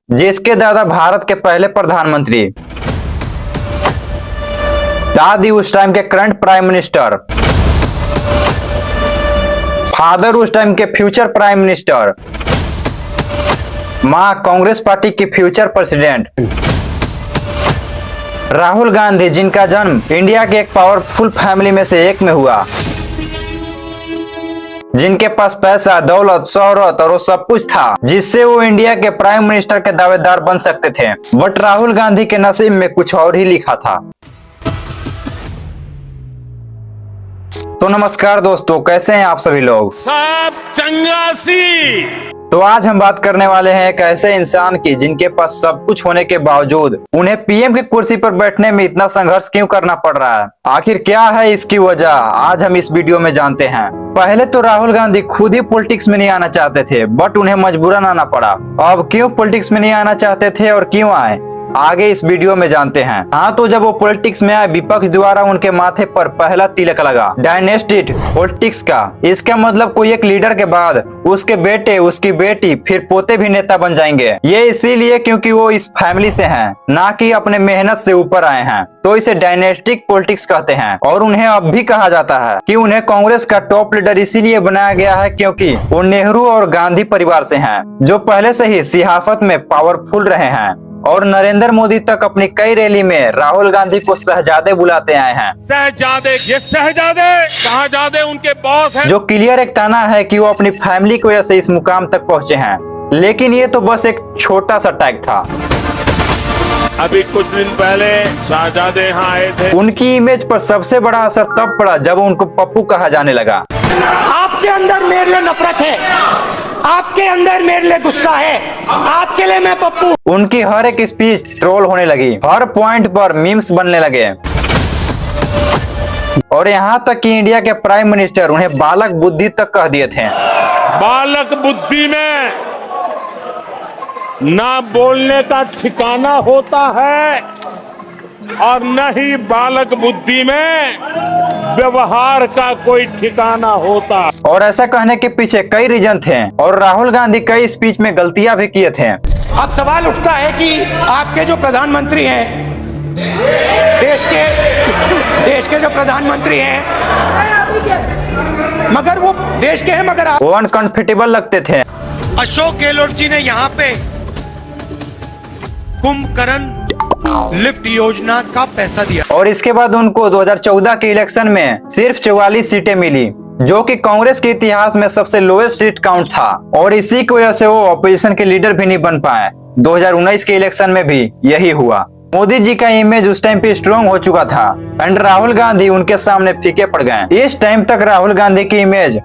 जिसके दादा भारत के पहले प्रधानमंत्री, दादी उस टाइम के करंट प्राइम मिनिस्टर, फादर उस टाइम के फ्यूचर प्राइम मिनिस्टर, मां कांग्रेस पार्टी की फ्यूचर प्रेसिडेंट, राहुल गांधी जिनका जन्म इंडिया के एक पावरफुल फैमिली में से एक में हुआ, जिनके पास पैसा, दौलत, शोहरत और वो सब कुछ था जिससे वो इंडिया के प्राइम मिनिस्टर के दावेदार बन सकते थे। बट राहुल गांधी के नसीब में कुछ और ही लिखा था। तो नमस्कार दोस्तों, कैसे हैं आप सभी लोग? सब चंगासी। तो आज हम बात करने वाले हैं एक ऐसे इंसान की जिनके पास सब कुछ होने के बावजूद उन्हें पीएम की कुर्सी पर बैठने में इतना संघर्ष क्यों करना पड़ रहा है। आखिर क्या है इसकी वजह, आज हम इस वीडियो में जानते हैं। पहले तो राहुल गांधी खुद ही पॉलिटिक्स में नहीं आना चाहते थे, बट उन्हें मजबूरन आना पड़ा। अब क्यों पॉलिटिक्स में नहीं आना चाहते थे और क्यों आए, आगे इस वीडियो में जानते हैं। हाँ, तो जब वो पॉलिटिक्स में आए, विपक्ष द्वारा उनके माथे पर पहला तिलक लगा डायनेस्टी पॉलिटिक्स का। इसका मतलब कोई एक लीडर के बाद उसके बेटे, उसकी बेटी, फिर पोते भी नेता बन जाएंगे। ये इसीलिए क्योंकि वो इस फैमिली से हैं, ना कि अपने मेहनत से ऊपर आए हैं। तो इसे डायनेस्टिक पॉलिटिक्स कहते हैं। और उन्हें अब भी कहा जाता है कि उन्हें कांग्रेस का टॉप लीडर इसीलिए बनाया गया है क्योंकि वो नेहरू और गांधी परिवार से हैं, जो पहले से ही सियासत में पावरफुल रहे हैं। और नरेंद्र मोदी तक अपनी कई रैली में राहुल गांधी को शहजादे बुलाते आए हैं। शहजादे, ये शहजादे उनके बॉस हैं। जो क्लियर एक ताना है कि वो अपनी फैमिली की वजह से इस मुकाम तक पहुंचे हैं। लेकिन ये तो बस एक छोटा सा टैग था। अभी कुछ दिन पहले शहजादे यहाँ आए थे। उनकी इमेज पर सबसे बड़ा असर तब पड़ा जब उनको पप्पू कहा जाने लगा। आपके अंदर मेरे लिए नफरत है, आपके अंदर मेरे लिए गुस्सा है, आपके लिए मैं पप्पू। उनकी हर एक स्पीच ट्रोल होने लगी, हर पॉइंट पर मीम्स बनने लगे। और यहाँ तक कि इंडिया के प्राइम मिनिस्टर उन्हें बालक बुद्धि तक कह दिए थे। बालक बुद्धि में ना बोलने का ठिकाना होता है और न ही बालक बुद्धि में व्यवहार का कोई ठिकाना होता। और ऐसा कहने के पीछे कई रीजन थे और राहुल गांधी कई स्पीच में गलतियां भी किए थे। अब सवाल उठता है कि आपके जो प्रधानमंत्री हैं, देश के जो प्रधानमंत्री हैं, मगर वो देश के हैं, मगर आप वो अनकंफर्टेबल लगते थे। अशोक गहलोत जी ने यहाँ पे कुंभकर्ण लिफ्ट योजना का पैसा दिया। और इसके बाद उनको 2014 के इलेक्शन में सिर्फ 44 सीटें मिली, जो कि कांग्रेस के इतिहास में सबसे लोएस्ट सीट काउंट था। और इसी की वजह से वो ऑपोजिशन के लीडर भी नहीं बन पाए। 2019 के इलेक्शन में भी यही हुआ। मोदी जी का इमेज उस टाइम पे स्ट्रॉन्ग हो चुका था एंड राहुल गांधी उनके सामने फीके पड़ गए। इस टाइम तक राहुल गांधी की इमेज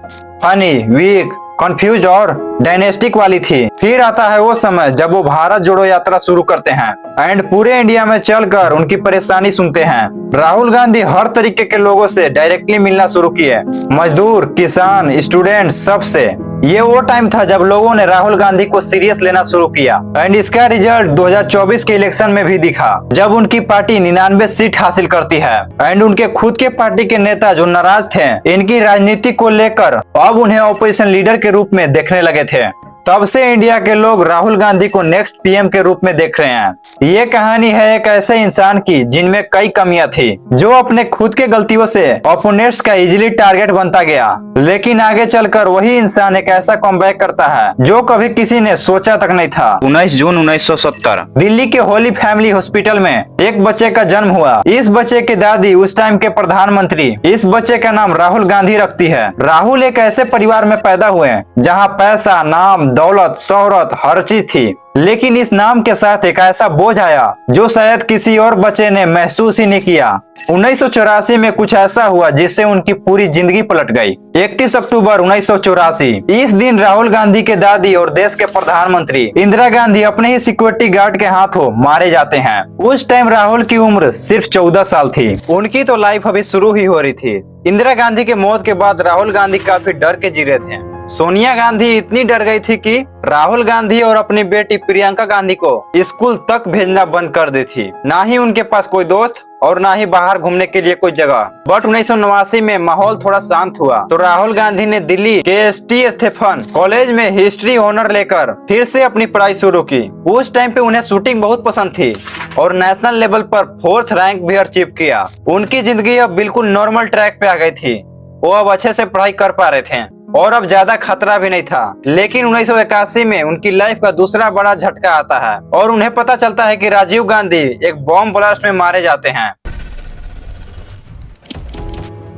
फनी, वीक, कंफ्यूज और डायनेस्टिक वाली थी। फिर आता है वो समय जब वो भारत जोड़ो यात्रा शुरू करते हैं एंड पूरे इंडिया में चलकर उनकी परेशानी सुनते हैं। राहुल गांधी हर तरीके के लोगों से डायरेक्टली मिलना शुरू किए, मजदूर, किसान, स्टूडेंट, सबसे। ये वो टाइम था जब लोगों ने राहुल गांधी को सीरियस लेना शुरू किया एंड इसका रिजल्ट 2024 के इलेक्शन में भी दिखा, जब उनकी पार्टी 99 सीट हासिल करती है एंड उनके खुद के पार्टी के नेता जो नाराज थे इनकी राजनीति को लेकर, अब उन्हें ऑपोजिशन लीडर के रूप में देखने लगे थे। तब से इंडिया के लोग राहुल गांधी को नेक्स्ट पीएम के रूप में देख रहे हैं। ये कहानी है एक ऐसे इंसान की जिनमें कई कमियां थी, जो अपने खुद के गलतियों से ओपोनेंट्स का इजीली टारगेट बनता गया। लेकिन आगे चलकर वही इंसान एक ऐसा कमबैक करता है जो कभी किसी ने सोचा तक नहीं था। 19 जून 1970 दिल्ली के होली फैमिली हॉस्पिटल में एक बच्चे का जन्म हुआ। इस बच्चे की दादी उस टाइम के प्रधानमंत्री इस बच्चे का नाम राहुल गांधी रखती है। राहुल एक ऐसे परिवार में पैदा हुए जहाँ पैसा, नाम, दौलत, शोहरत हर चीज थी। लेकिन इस नाम के साथ एक ऐसा बोझ आया जो शायद किसी और बच्चे ने महसूस ही नहीं किया। 1984 में कुछ ऐसा हुआ जिससे उनकी पूरी जिंदगी पलट गई। 31 अक्टूबर 1984 इस दिन राहुल गांधी के दादी और देश के प्रधानमंत्री इंदिरा गांधी अपने ही सिक्योरिटी गार्ड के हाथों मारे जाते हैं। उस टाइम राहुल की उम्र सिर्फ 14 साल थी। उनकी तो लाइफ अभी शुरू ही हो रही थी। इंदिरा गांधी के मौत के बाद राहुल गांधी काफी डर के जी रहे थे। सोनिया गांधी इतनी डर गई थी कि राहुल गांधी और अपनी बेटी प्रियंका गांधी को स्कूल तक भेजना बंद कर दी थी। ना ही उनके पास कोई दोस्त और ना ही बाहर घूमने के लिए कोई जगह। बट 1989 में माहौल थोड़ा शांत हुआ तो राहुल गांधी ने दिल्ली के एसटी स्टेफन कॉलेज में हिस्ट्री ऑनर लेकर फिर से अपनी पढ़ाई शुरू की। उस टाइम पे उन्हें शूटिंग बहुत पसंद थी और नेशनल लेवल पर 4th रैंक भी अचीव किया। उनकी जिंदगी अब बिल्कुल नॉर्मल ट्रैक पे आ गई थी। वो अब अच्छे से पढ़ाई कर पा रहे थे और अब ज्यादा खतरा भी नहीं था। लेकिन 1981 में उनकी लाइफ का दूसरा बड़ा झटका आता है और उन्हें पता चलता है कि राजीव गांधी एक बॉम्ब ब्लास्ट में मारे जाते हैं।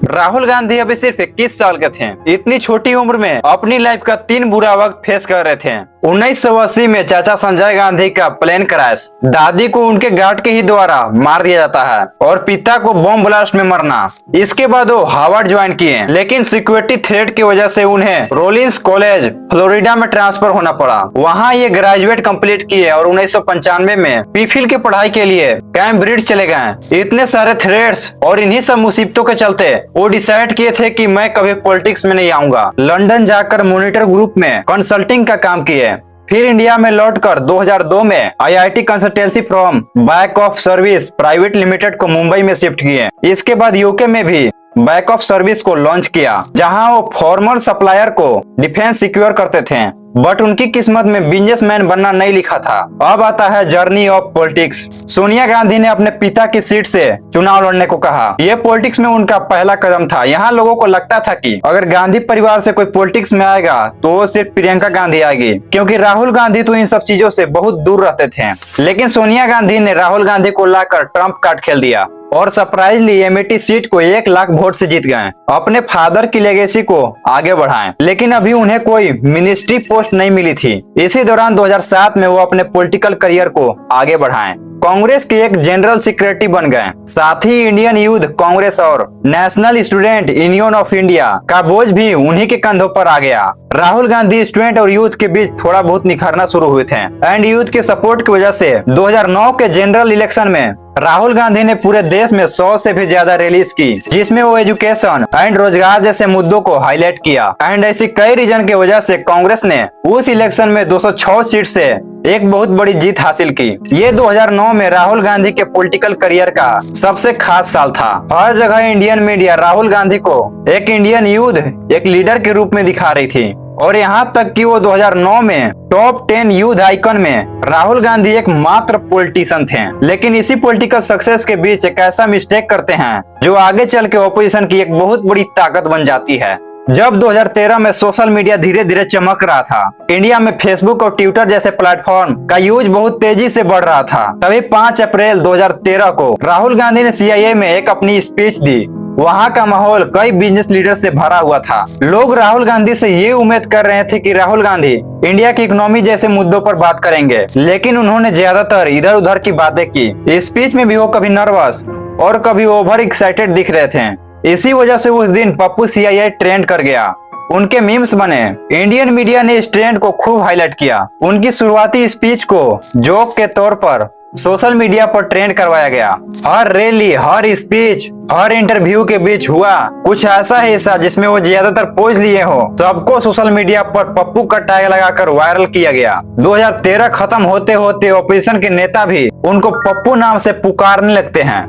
राहुल गांधी अभी सिर्फ 21 साल के थे। इतनी छोटी उम्र में अपनी लाइफ का 3 बुरा वक्त फेस कर रहे थे। 1980 में चाचा संजय गांधी का प्लेन क्रैश, दादी को उनके गार्ड के ही द्वारा मार दिया जाता है और पिता को बॉम्ब ब्लास्ट में मरना। इसके बाद वो हार्वर्ड ज्वाइन किए, लेकिन सिक्योरिटी थ्रेट की वजह से उन्हें रोलिंस कॉलेज फ्लोरिडा में ट्रांसफर होना पड़ा। वहाँ ये ग्रेजुएट कंप्लीट किए और 1995 में पीफिल की पढ़ाई के लिए कैम्ब्रिज चले गए। इतने सारे थ्रेट्स और इन्हीं सब मुसीबतों के चलते वो डिसाइड किए थे कि मैं कभी पॉलिटिक्स में नहीं आऊंगा। लंदन जाकर मॉनिटर ग्रुप में कंसल्टिंग का काम किए। फिर इंडिया में लौटकर 2002 में IIT consultancy from back of service private limited को मुंबई में शिफ्ट किए। इसके बाद यूके में भी बैक ऑफ सर्विस को लॉन्च किया, जहां वो फॉर्मल सप्लायर को डिफेंस सिक्योर करते थे। बट उनकी किस्मत में बिजनेसमैन बनना नहीं लिखा था। अब आता है journey of politics. Sonia Gandhi ने अपने पिता की सीट से चुनाव लड़ने को कहा। यह पॉलिटिक्स में उनका पहला कदम था। यहाँ लोगों को लगता था कि अगर गांधी परिवार से कोई पॉलिटिक्स में आएगा तो वो सिर्फ प्रियंका गांधी आएगी, क्योंकि राहुल गांधी तो इन सब चीजों से बहुत दूर रहते थे। लेकिन सोनिया गांधी ने राहुल गांधी को लाकर ट्रम्प कार्ड खेल दिया और सरप्राइजली एमेठी सीट को 1 लाख वोट से जीत गए। अपने फादर की लेगेसी को आगे बढ़ाएं। लेकिन अभी उन्हें कोई मिनिस्ट्री पोस्ट नहीं मिली थी। इसी दौरान 2007 में वो अपने पॉलिटिकल करियर को आगे बढ़ाएं। कांग्रेस के एक जनरल सेक्रेटरी बन गए। साथ ही इंडियन यूथ कांग्रेस और national student union of India का बोझ भी उन्हीं के कंधों पर आ गया। राहुल गांधी स्टूडेंट और यूथ के बीच थोड़ा बहुत निखरना शुरू हुए थे एंड यूथ के सपोर्ट की वजह से 2009 के जनरल इलेक्शन में राहुल गांधी ने पूरे देश में 100 से भी ज्यादा रैलीज की, जिसमें वो एजुकेशन एंड रोजगार जैसे मुद्दों को हाईलाइट किया। एंड ऐसी कई रीजन की वजह से कांग्रेस ने उस इलेक्शन में 206 सीट से एक बहुत बड़ी जीत हासिल की। ये 2009 में राहुल गांधी के पॉलिटिकल करियर का सबसे खास साल था। हर जगह इंडियन मीडिया राहुल गांधी को एक इंडियन यूथ, एक लीडर के रूप में दिखा रही थी और यहाँ तक कि वो 2009 में टॉप 10 यूथ आइकन में राहुल गांधी एक मात्र पॉलिटिशियन थे। लेकिन इसी पॉलिटिकल सक्सेस के बीच एक ऐसा मिस्टेक करते हैं जो आगे चल के ऑपोजिशन की एक बहुत बड़ी ताकत बन जाती है। जब 2013 में सोशल मीडिया धीरे धीरे चमक रहा था, इंडिया में फेसबुक और ट्विटर जैसे प्लेटफॉर्म का यूज बहुत तेजी से बढ़ रहा था, तभी 5 अप्रैल 2013 को राहुल गांधी ने CIA में एक अपनी स्पीच दी। वहाँ का माहौल कई बिजनेस लीडर से भरा हुआ था। लोग राहुल गांधी से ये उम्मीद कर रहे थे कि राहुल गांधी इंडिया की इकोनॉमी जैसे मुद्दों पर बात करेंगे, लेकिन उन्होंने ज्यादातर इधर उधर की बातें की। स्पीच में भी वो कभी नर्वस और कभी ओवर एक्साइटेड दिख रहे थे। इसी वजह से उस दिन पप्पू CII ट्रेंड कर गया। उनके मीम्स बने। इंडियन मीडिया ने इस ट्रेंड को खूब हाईलाइट किया। उनकी शुरुआती स्पीच को जोक के तौर पर सोशल मीडिया पर ट्रेंड करवाया गया। हर रैली, हर स्पीच, हर इंटरव्यू के बीच हुआ कुछ ऐसा हिस्सा जिसमें वो ज्यादातर पोज लिए हो, सबको सोशल मीडिया पर पप्पू का टैग लगाकर वायरल किया गया। 2013 खत्म होते होते ऑपोजिशन के नेता भी उनको पप्पू नाम से पुकारने लगते हैं।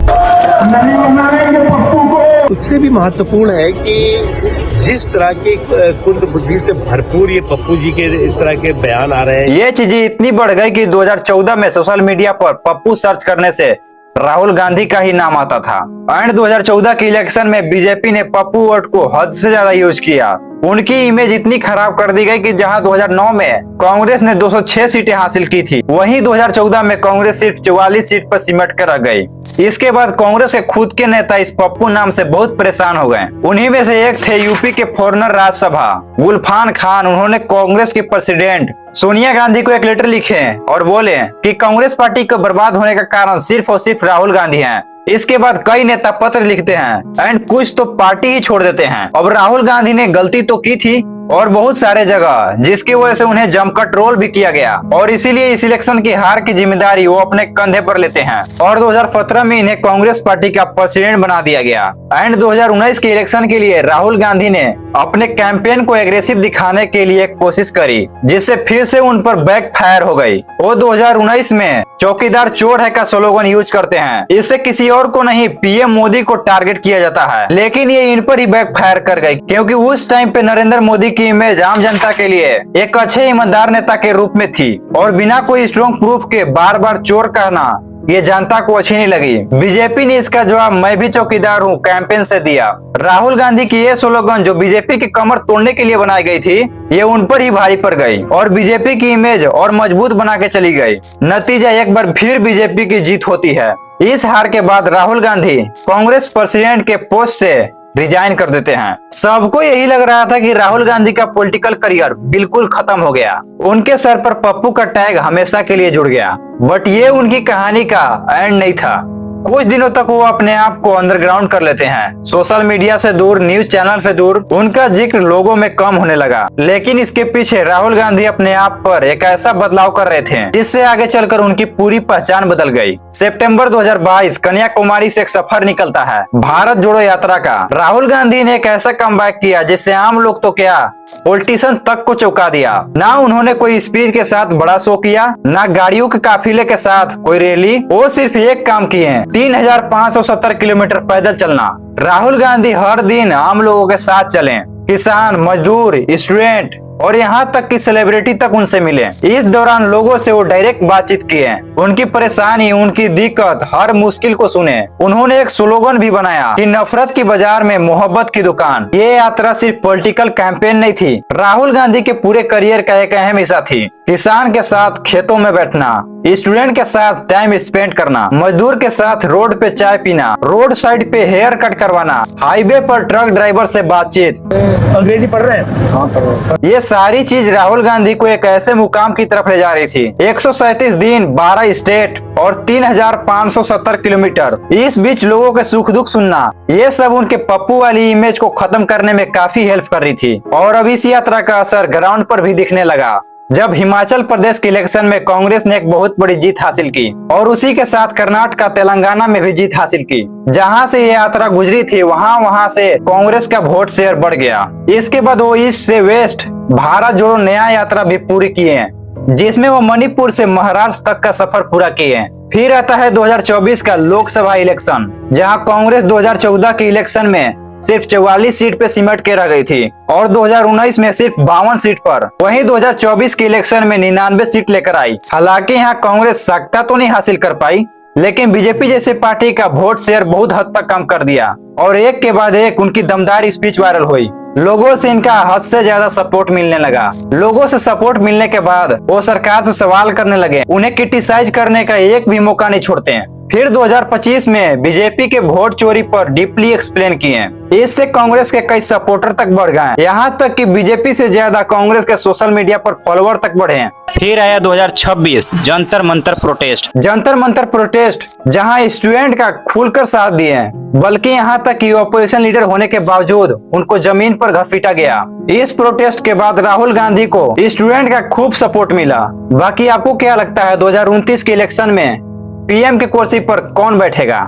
उससे भी महत्वपूर्ण है कि जिस तरह के कुंद बुद्धि से भरपूर ये पप्पू जी के इस तरह के बयान आ रहे हैं, ये चीजें इतनी बढ़ गई कि 2014 में सोशल मीडिया पर पप्पू सर्च करने से राहुल गांधी का ही नाम आता था। एंड 2014 के इलेक्शन में बीजेपी ने पप्पू वोट को हद से ज्यादा यूज किया। उनकी इमेज इतनी खराब कर दी गई कि जहां 2009 में कांग्रेस ने 206 सीटें हासिल की थी, वहीं 2014 में कांग्रेस सिर्फ 44 सीट पर सिमट कर रह गई। इसके बाद कांग्रेस के खुद के नेता इस पप्पू नाम से बहुत परेशान हो गए। उन्हीं में से एक थे यूपी के फॉर्नर राज्यसभा गुलफान खान। उन्होंने कांग्रेस के प्रेसिडेंट सोनिया गांधी को एक लेटर लिखे और बोले कि कांग्रेस पार्टी को बर्बाद होने का कारण सिर्फ और सिर्फ राहुल गांधी हैं। इसके बाद कई नेता पत्र लिखते हैं एंड कुछ तो पार्टी ही छोड़ देते हैं। अब राहुल गांधी ने गलती तो की थी, और बहुत सारे जगह, जिसकी वजह से उन्हें जमकर ट्रोल भी किया गया और इसीलिए इस इलेक्शन की हार की जिम्मेदारी वो अपने कंधे पर लेते हैं और 2017 में इन्हें कांग्रेस पार्टी का प्रेसिडेंट बना दिया गया। एंड 2019 के इलेक्शन के लिए राहुल गांधी ने अपने कैंपेन को एग्रेसिव दिखाने के लिए कोशिश करी, जिससे फिर से उन पर बैक फायर हो गई। वो 2019 में चौकीदार चोर है का स्लोगन यूज करते हैं। इससे किसी और को नहीं, पीएम मोदी को टारगेट किया जाता है, लेकिन ये इन पर ही बैक फायर कर गई, क्योंकि उस टाइम पे नरेंद्र मोदी की इमेज आम जनता के लिए एक अच्छे ईमानदार नेता के रूप में थी और बिना कोई स्ट्रॉन्ग प्रूफ के बार बार चोर कहना ये जनता को अच्छी नहीं लगी। बीजेपी ने इसका जवाब मैं भी चौकीदार हूँ कैंपेन से दिया। राहुल गांधी की ये स्लोगन जो बीजेपी की कमर तोड़ने के लिए बनाई गई थी, ये उन पर ही भारी पड़ गई और बीजेपी की इमेज और मजबूत बना के चली गई। नतीजा एक बार फिर बीजेपी की जीत होती है। इस हार के बाद राहुल गांधी कांग्रेस प्रेसिडेंट के पोस्ट से रिजाइन कर देते हैं। सबको यही लग रहा था कि राहुल गांधी का पॉलिटिकल करियर बिल्कुल खत्म हो गया, उनके सर पर पप्पू का टैग हमेशा के लिए जुड़ गया। बट ये उनकी कहानी का एंड नहीं था। कुछ दिनों तक वो अपने आप को अंडरग्राउंड कर लेते हैं, सोशल मीडिया से दूर, न्यूज चैनल से दूर, उनका जिक्र लोगों में कम होने लगा। लेकिन इसके पीछे राहुल गांधी अपने आप पर एक ऐसा बदलाव कर रहे थे जिससे आगे चलकर उनकी पूरी पहचान बदल गई। सितंबर 2022 कन्याकुमारी से एक सफर निकलता है, भारत जोड़ो यात्रा का। राहुल गांधी ने एक ऐसा कमबैक किया जिससे आम लोग तो क्या, पॉलिटिशियन तक को चौंका दिया। ना उन्होंने कोई स्पीच के साथ बड़ा शो किया, ना गाड़ियों के काफिले के साथ कोई रैली, वो सिर्फ एक काम किए, 3570 किलोमीटर पैदल चलना। राहुल गांधी हर दिन आम लोगों के साथ चले, किसान, मजदूर, स्टूडेंट और यहाँ तक कि सेलिब्रिटी तक उनसे मिले। इस दौरान लोगों से वो डायरेक्ट बातचीत किए, उनकी परेशानी, उनकी दिक्कत, हर मुश्किल को सुने। उन्होंने एक स्लोगन भी बनाया कि नफरत की बाजार में मोहब्बत की दुकान। ये यात्रा सिर्फ पॉलिटिकल कैंपेन नहीं थी, राहुल गांधी के पूरे करियर का एक अहम हिस्सा थी। किसान के साथ खेतों में बैठना, स्टूडेंट के साथ टाइम स्पेंड करना, मजदूर के साथ रोड पे चाय पीना, रोड साइड पे हेयर कट करवाना, हाईवे पर ट्रक ड्राइवर से बातचीत। अंग्रेजी पढ़ रहे हैं? हाँ, पढ़ रहे हैं। ये सारी चीज राहुल गांधी को एक ऐसे मुकाम की तरफ ले जा रही थी। 137 दिन, 12 स्टेट और 3570 किलोमीटर। इस बीच लोगों के सुख दुख सुनना, ये सब उनके पप्पू वाली इमेज को खत्म करने में काफी हेल्प कर रही थी। और अब इस यात्रा का असर ग्राउंड पर भी दिखने लगा, जब हिमाचल प्रदेश के इलेक्शन में कांग्रेस ने एक बहुत बड़ी जीत हासिल की और उसी के साथ कर्नाटक, तेलंगाना में भी जीत हासिल की। जहां से ये यात्रा गुजरी थी, वहां से कांग्रेस का वोट शेयर बढ़ गया। इसके बाद वो ईस्ट से वेस्ट भारत जोड़ो नया यात्रा भी पूरी किए हैं, जिसमें वो मणिपुर से महाराष्ट्र तक का सफर पूरा किए हैं। फिर आता है 2024 का लोकसभा इलेक्शन, जहां कांग्रेस 2014 के इलेक्शन में सिर्फ 44 सीट पे सिमट के रह गई थी और 2019 में सिर्फ 52 सीट पर। वहीं 2024 के इलेक्शन में 99 सीट लेकर आई। हालांकि यहाँ कांग्रेस सत्ता तो नहीं हासिल कर पाई, लेकिन बीजेपी जैसे पार्टी का वोट शेयर बहुत हद तक कम कर दिया और एक के बाद एक उनकी दमदार स्पीच वायरल हुई। लोगों से इनका हद से ज्यादा सपोर्ट मिलने लगा। लोगों से सपोर्ट मिलने के बाद वो सरकार से सवाल करने लगे, उन्हें क्रिटिसाइज करने का एक भी मौका नहीं छोड़ते हैं। फिर 2025 में बीजेपी के वोट चोरी पर डीपली एक्सप्लेन किए। इससे कांग्रेस के कई सपोर्टर तक बढ़ गए, यहाँ तक कि बीजेपी से ज्यादा कांग्रेस के सोशल मीडिया पर फॉलोअर तक बढ़े हैं। फिर आया 2026 जंतर मंतर प्रोटेस्ट। जंतर मंतर प्रोटेस्ट जहां स्टूडेंट का खुलकर साथ दिए हैं, बल्कि यहाँ तक कि ऑपोजिशन लीडर होने के बावजूद उनको जमीन पर घसीटा गया। इस प्रोटेस्ट के बाद राहुल गांधी को स्टूडेंट का खूब सपोर्ट मिला। बाकी आपको क्या लगता है 2029 के इलेक्शन में पीएम के कुर्सी पर कौन बैठेगा?